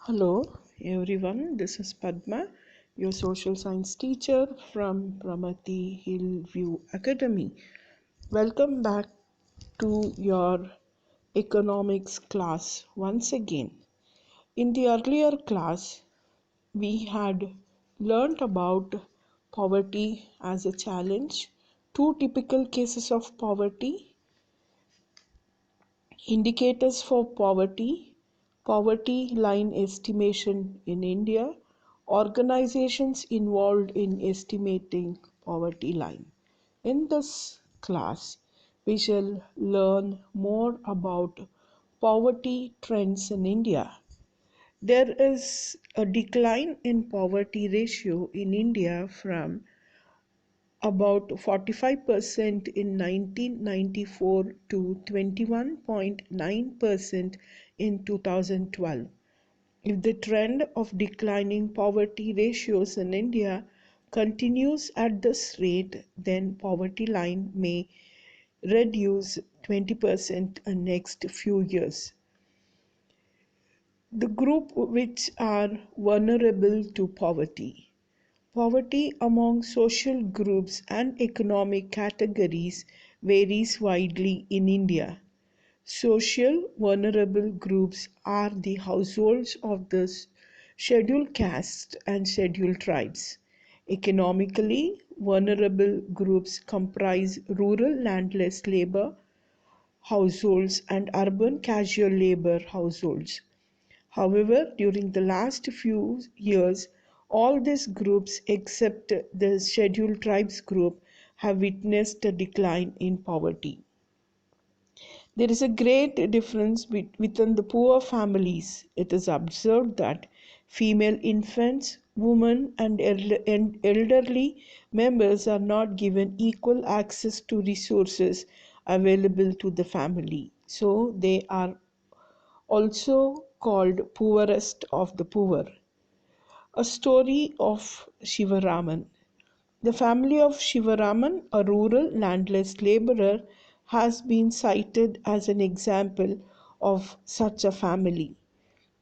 Hello everyone, this is Padma, your social science teacher from Pramati Hillview Academy. Welcome back to your economics class once again. In the earlier class, we had learnt about poverty as a challenge, two typical cases of poverty, indicators for poverty, poverty line estimation in India, organizations involved in estimating poverty line. In this class, we shall learn more about poverty trends in India. There is a decline in poverty ratio in India from about 45% in 1994 to 21.9% in 2012. If the trend of declining poverty ratios in India continues at this rate, then poverty line may reduce 20% in next few years. The group which are vulnerable to poverty. Poverty among social groups and economic categories varies widely in India. Social vulnerable groups are the households of the scheduled castes and scheduled tribes. Economically vulnerable groups comprise rural landless labor households and urban casual labor households. However, during the last few years, all these groups except the scheduled tribes group have witnessed a decline in poverty. There is a great difference within the poor families. It is observed that female infants, women, and elderly members are not given equal access to resources available to the family. So they are also called poorest of the poor. A story of Shivaraman. The family of Shivaraman, a rural landless laborer, has been cited as an example of such a family.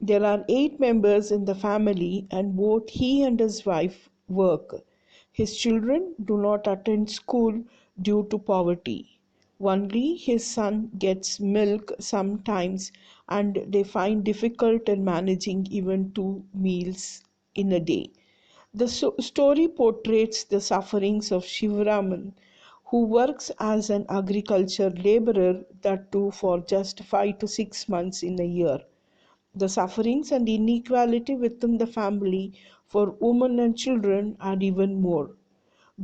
There are 8 members in the family, and both he and his wife work. His children do not attend school due to poverty. Only his son gets milk sometimes, and they find difficult in managing even 2 meals in a day. The story portrays the sufferings of Shivaraman, who works as an agriculture laborer, that too for just 5 to 6 months in a year. The sufferings and inequality within the family for women and children are even more.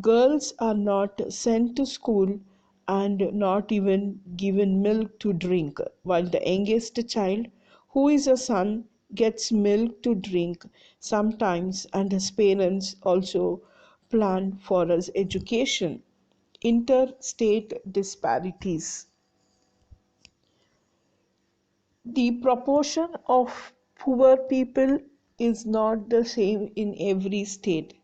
Girls are not sent to school and not even given milk to drink, while the youngest child, who is a son, gets milk to drink sometimes, and his parents also plan for his education. Interstate disparities. The proportion of poor people is not the same in every state.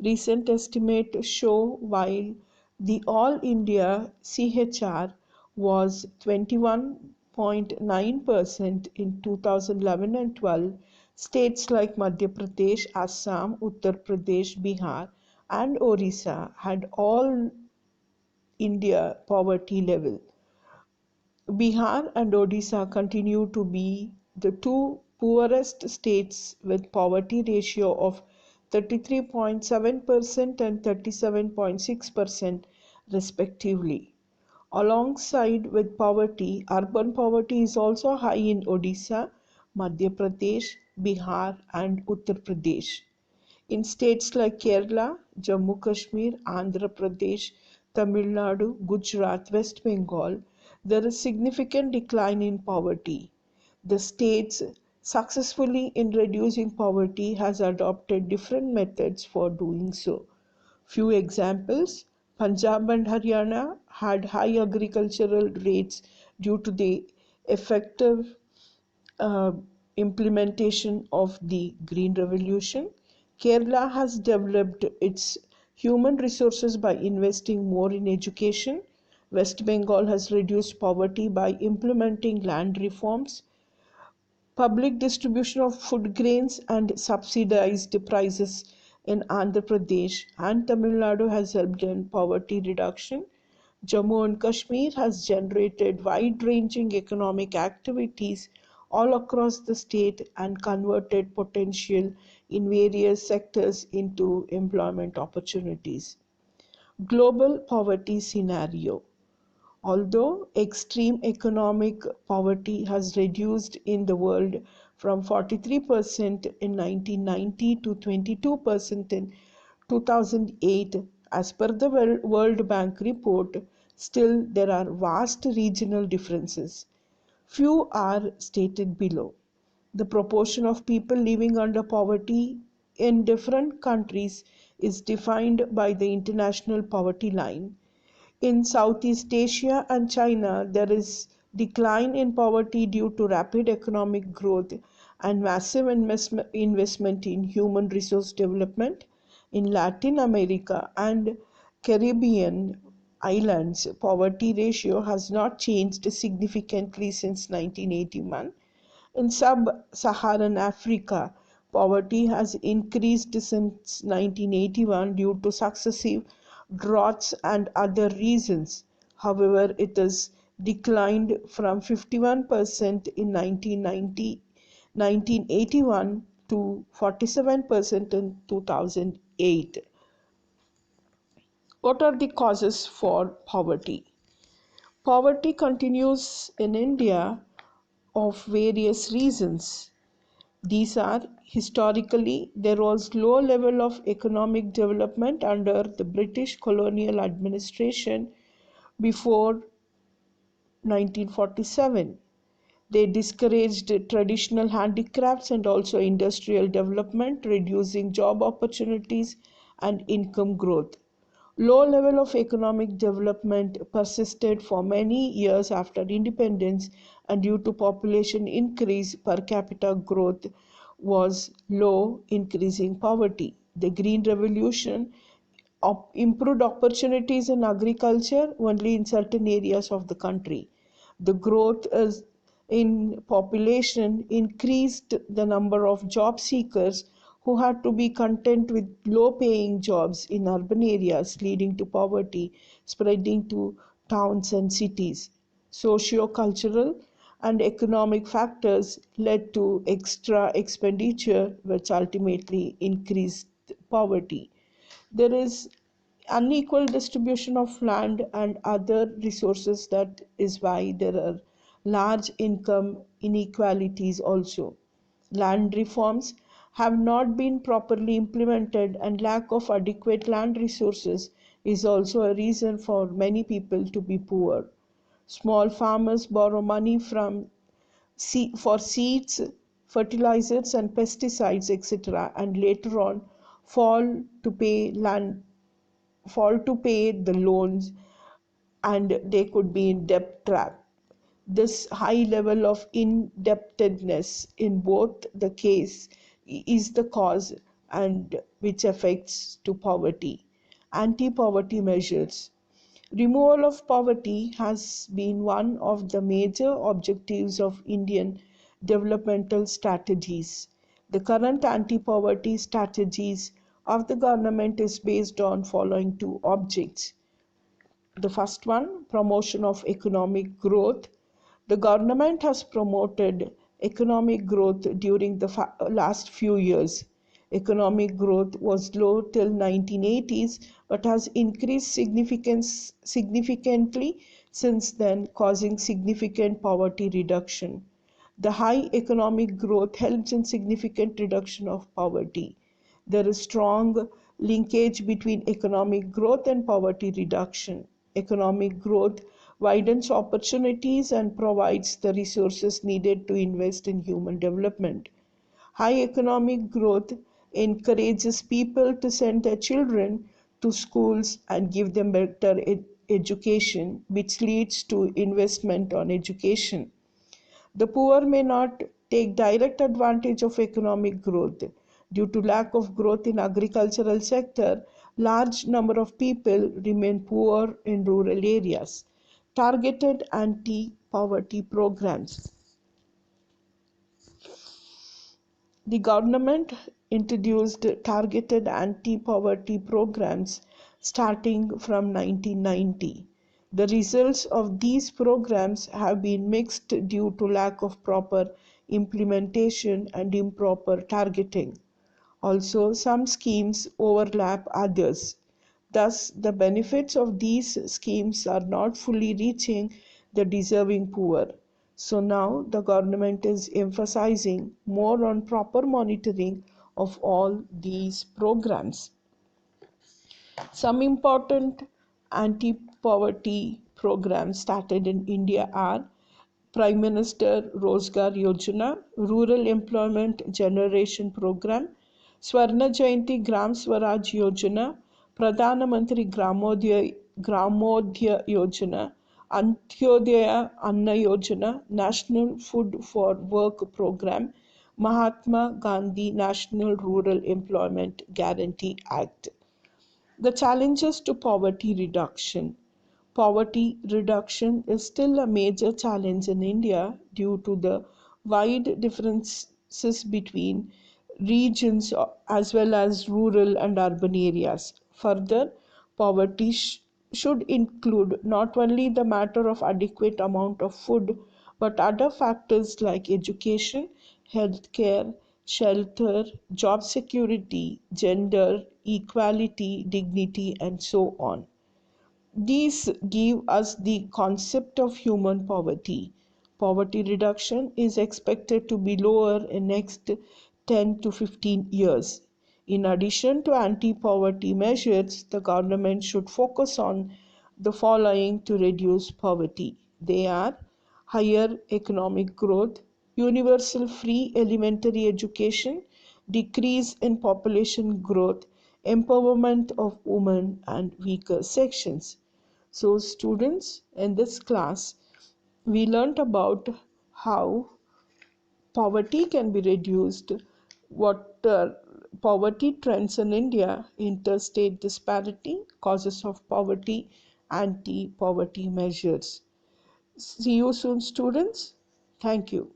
Recent estimates show while the All India CHR was 21.9% in 2011 and 12, states like Madhya Pradesh, Assam, Uttar Pradesh, Bihar, and Orissa had all India poverty level. Bihar and Odisha continue to be the two poorest states with poverty ratio of 33.7% and 37.6% respectively. Alongside with poverty, urban poverty is also high in Odisha, Madhya Pradesh, Bihar and Uttar Pradesh. In states like Kerala, Jammu Kashmir, Andhra Pradesh, Tamil Nadu, Gujarat, West Bengal, there is significant decline in poverty. The states successfully in reducing poverty has adopted different methods for doing so. Few examples: Punjab and Haryana had high agricultural rates due to the effective uh, implementation of the Green Revolution. Kerala has developed its human resources by investing more in education. West Bengal has reduced poverty by implementing land reforms. Public distribution of food grains and subsidized prices in Andhra Pradesh and Tamil Nadu has helped in poverty reduction. Jammu and Kashmir has generated wide ranging economic activities all across the state and converted potential in various sectors into employment opportunities. Global poverty scenario. Although extreme economic poverty has reduced in the world from 43% in 1990 to 22% in 2008, as per the World Bank report, still there are vast regional differences. Few are stated below. The proportion of people living under poverty in different countries is defined by the International Poverty Line. In Southeast Asia and China, there is decline in poverty due to rapid economic growth and massive investment in human resource development. In Latin America and Caribbean islands, poverty ratio has not changed significantly since 1981. In sub-Saharan Africa, poverty has increased since 1981 due to successive droughts and other reasons. However, it has declined from 51% in 1981 to 47% in 2008. What are the causes for poverty? Poverty continues in India of various reasons. These are: historically, there was low level of economic development under the British colonial administration before 1947. They discouraged traditional handicrafts and also industrial development, reducing job opportunities and income growth. Low level of economic development persisted for many years after independence, and due to population increase, per capita growth was low, increasing poverty. The Green Revolution improved opportunities in agriculture only in certain areas of the country. The growth is in population increased the number of job seekers who had to be content with low paying jobs in urban areas, leading to poverty spreading to towns and cities. Socio-cultural and economic factors led to extra expenditure, which ultimately increased poverty. There is unequal distribution of land and other resources. That is why there are large income inequalities also. Land reforms have not been properly implemented, and lack of adequate land resources is also a reason for many people to be poor. Small farmers borrow money for seeds, fertilizers and pesticides, etc., and later on fall to pay land fall to pay the loans, and they could be in debt trap. This high level of indebtedness in both the case is the cause and which affects to poverty. Anti-poverty measures. Removal of poverty has been one of the major objectives of Indian developmental strategies. The current anti-poverty strategies of the government is based on following two objects. The first one, promotion of economic growth. The government has promoted economic growth during the last few years. Economic growth was low till 1980s but has increased significantly since then, causing significant poverty reduction. The high economic growth helps in significant reduction of poverty. There is strong linkage between economic growth and poverty reduction. Economic growth widens opportunities and provides the resources needed to invest in human development. High economic growth encourages people to send their children to schools and give them better education, which leads to investment on education. The poor may not take direct advantage of economic growth. Due to lack of growth in agricultural sector, large number of people remain poor in rural areas. Targeted anti-poverty programs. The government introduced targeted anti-poverty programs starting from 1990. The results of these programs have been mixed due to lack of proper implementation and improper targeting. Also, some schemes overlap others. Thus, the benefits of these schemes are not fully reaching the deserving poor. So now the government is emphasizing more on proper monitoring of all these programs. Some important anti poverty programs started in India are Prime Minister Rozgar Yojana, Rural Employment Generation Program, Swarna Jayanti Gram Swaraj Yojana, Pradhana Mantri Gramodaya Yojana, Antyodaya Anna Yojana, National Food for Work Program, Mahatma Gandhi National Rural Employment Guarantee Act. The challenges to poverty reduction. Poverty reduction is still a major challenge in India due to the wide differences between regions as well as rural and urban areas. Further, poverty should include not only the matter of adequate amount of food but other factors like education, healthcare, shelter, job security, gender, equality, dignity, and so on. These give us the concept of human poverty. Poverty reduction is expected to be lower in next 10 to 15 years. In addition to anti-poverty measures, the government should focus on the following to reduce poverty. They are higher economic growth, universal free elementary education, decrease in population growth, empowerment of women and weaker sections. So, students, in this class, we learnt about how poverty can be reduced, what poverty trends in India, interstate disparity, causes of poverty, anti poverty measures. See you soon, students. Thank you.